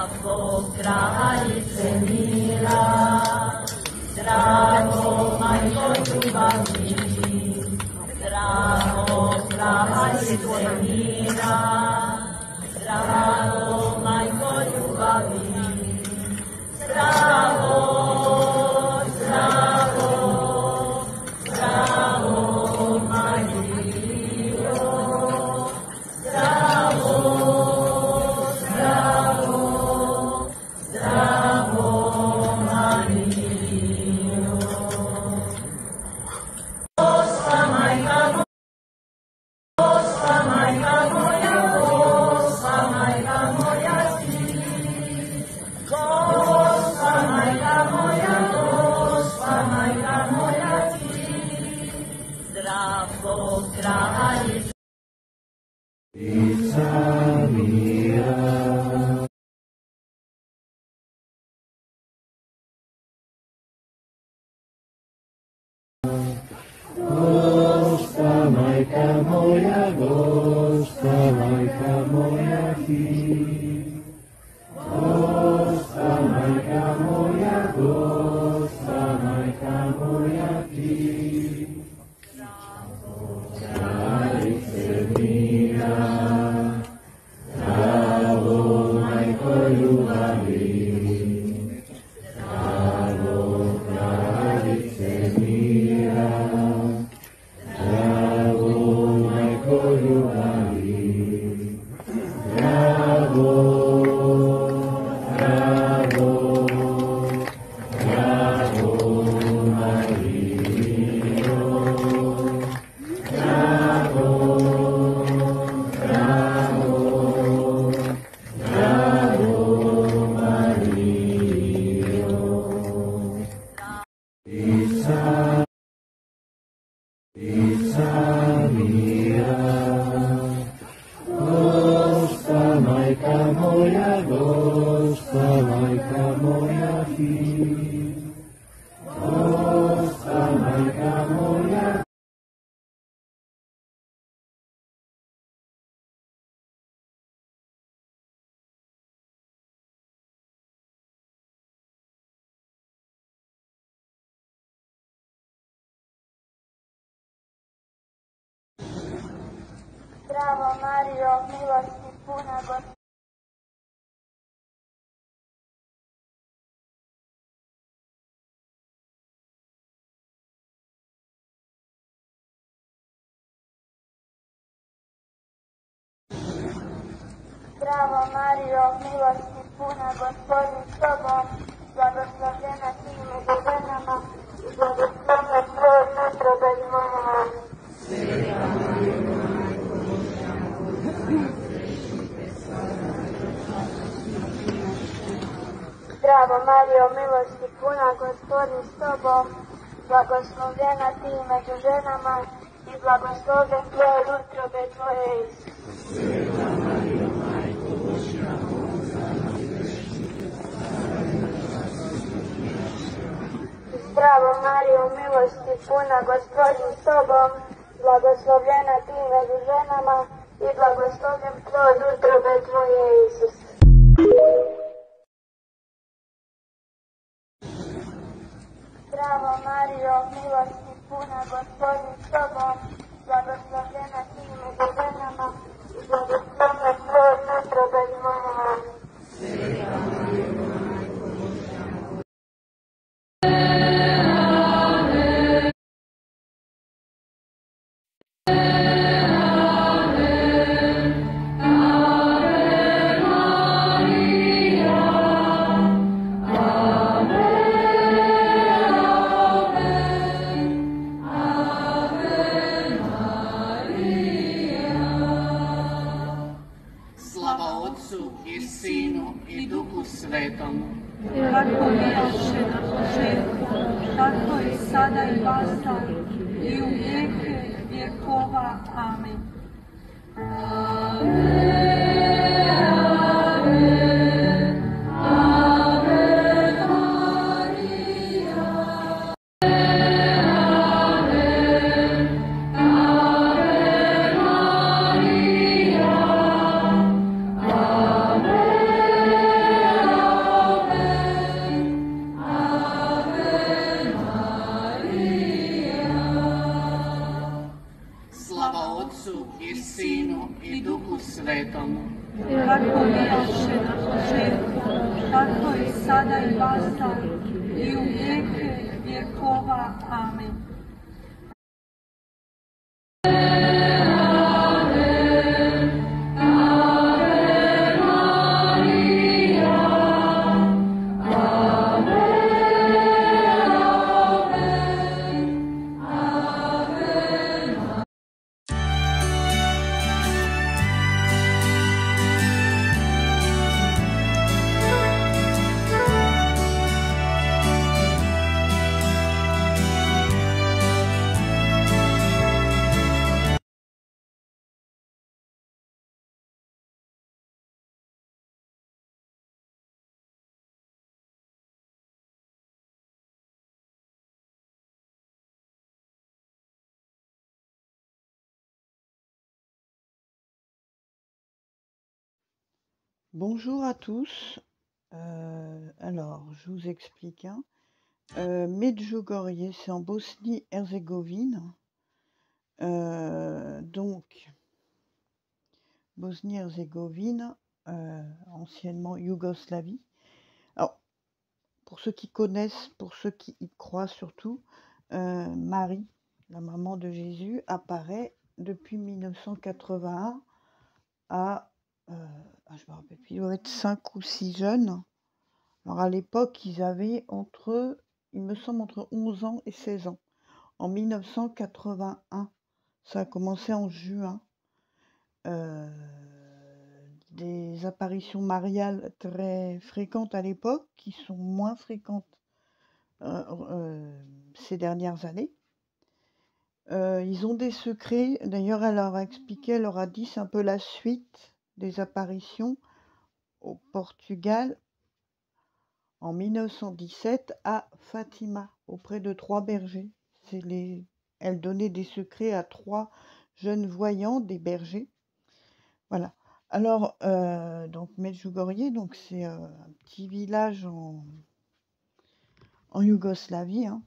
Zdravo, kraljice mira, zdravo, majko ljubavi, zdravo, kraljice mira, zdravo, majko ljubavi, zdravo, zdravo, zdravo, Marijo, zdravo, zdravo, zdravo, Marijo. Gospa majka moja, Gospa majka moja ti, Gospa majka moja ti, zdravo, kraljice mira. Gospa majka moja ti, Gospa majka moja ti, kraljice mira, zdravo, majko ljubavi, zdravo, kraljice mira, zdravo, majko ljubavi, zdravo, zdravo, zdravo, Marijo, zdravo, zdravo, zdravo, Marijo. Ica mira, Gospa majka moja ti, Gospa majka moja. Zdravo Marijo, milosti puna Gospod. Zdravo Marijo, milosti puna Gospodin s tobom, blagoslovljena si među ženama i blagoslovljen plod utrobe tvoje. Zdravo Marijo, milosti puna Gospodin s tobom, blagoslovljena si među ženama i blagoslovljen plod utrobe tvoje, Isus. Zdravo Marijo, milosti puna Gospodin s tobom, blagoslovljena ti među ženama i blagoslovljen plod utrobe tvoje, Isus. Zdravo Marijo, milosti puna Gospodin s tobom, blagoslovljena ti među ženama i blagoslovljen plod utrobe tvoje. Svetom. Kako bijaše na početku, tako i sada i vasta, i u vijeke vjekova. Amen. Sinu i Duhu Svetomu, kako bijaše na početku, tako i sada i vasa i u vijeke vjekova. Amen. Bonjour à tous. Alors, je vous explique. Medjugorje, c'est en Bosnie-Herzégovine. Donc, Bosnie-Herzégovine, anciennement Yougoslavie. Alors, pour ceux qui connaissent, pour ceux qui y croient surtout, Marie, la maman de Jésus, apparaît depuis 1981 à je me rappelle plus, il doit être 5 ou 6 jeunes. Alors à l'époque, ils avaient il me semble, entre 11 ans et 16 ans. En 1981, ça a commencé en juin. Des apparitions mariales très fréquentes à l'époque, qui sont moins fréquentes ces dernières années. Ils ont des secrets, d'ailleurs elle leur a expliqué, elle leur a dit, c'est un peu la suite des apparitions au Portugal en 1917 à Fatima, auprès de 3 bergers. Elle donnait des secrets à 3 jeunes voyants, des bergers. Voilà. Alors, donc Medjugorje, donc c'est un petit village en Yougoslavie. Hein.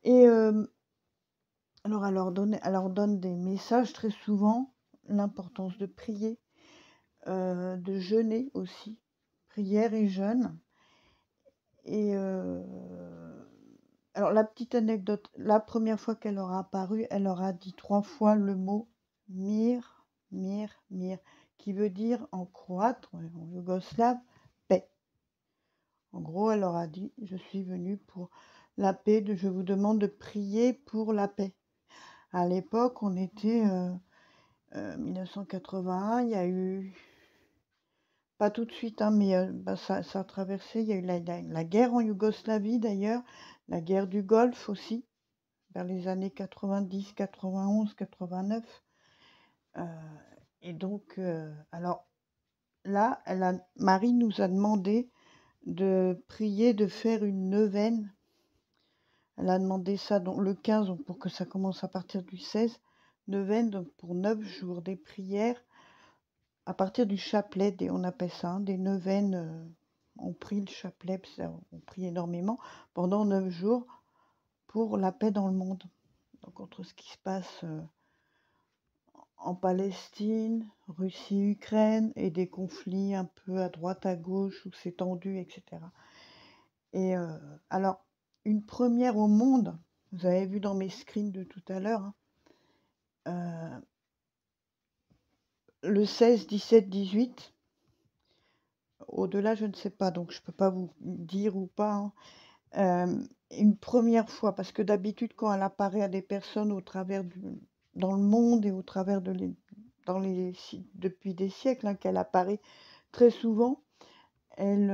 Et alors, elle leur donne des messages très souvent, l'importance de prier, de jeûner aussi, prière et jeûne. Et alors la petite anecdote, la première fois qu'elle leur a apparu, elle leur a dit 3 fois le mot mir, mir, mir, qui veut dire en croate, en yougoslave, paix. En gros, elle leur a dit, je suis venue pour la paix, je vous demande de prier pour la paix. À l'époque, on était 1981, il y a eu, pas tout de suite, hein, mais ça a traversé, il y a eu la guerre en Yougoslavie d'ailleurs, la guerre du Golfe aussi, vers les années 90, 91, 89. Et donc, alors là, Marie nous a demandé de prier, de faire une neuvaine. Elle a demandé ça donc, le 15, donc, pour que ça commence à partir du 16, neuvaine donc, pour 9 jours, des prières à partir du chapelet, on appelle ça, hein, des neuvaines. On prie le chapelet, on prie énormément pendant 9 jours pour la paix dans le monde. Donc contre ce qui se passe en Palestine, Russie, Ukraine, et des conflits un peu à droite, à gauche, où c'est tendu, etc. Et alors, une première au monde, vous avez vu dans mes screens de tout à l'heure, hein, le 16, 17, 18, au-delà, je ne sais pas, donc je ne peux pas vous dire ou pas, hein. Une première fois, parce que d'habitude, quand elle apparaît à des personnes dans le monde et au travers depuis des siècles, hein, qu'elle apparaît très souvent, elle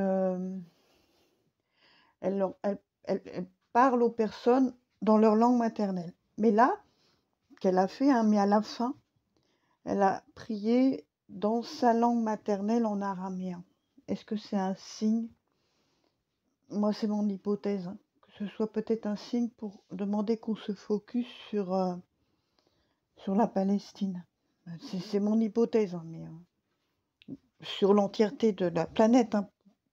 parle aux personnes dans leur langue maternelle. Mais là, qu'elle a fait, hein, mais à la fin, elle a prié dans sa langue maternelle en araméen. Est-ce que c'est un signe? Moi, c'est mon hypothèse, hein, que ce soit peut-être un signe pour demander qu'on se focus sur la Palestine. C'est mon hypothèse, hein, mais sur l'entièreté de la planète, hein,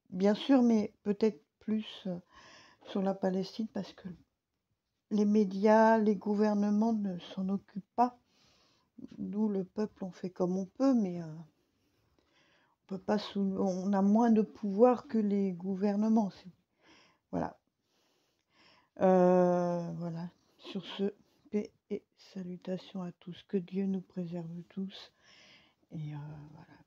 bien sûr, mais peut-être plus sur la Palestine, parce que les médias, les gouvernements ne s'en occupent pas. Nous, le peuple, on fait comme on peut, mais on peut pas on a moins de pouvoir que les gouvernements. Voilà. Voilà. Sur ce, paix et salutations à tous. Que Dieu nous préserve tous. Et voilà.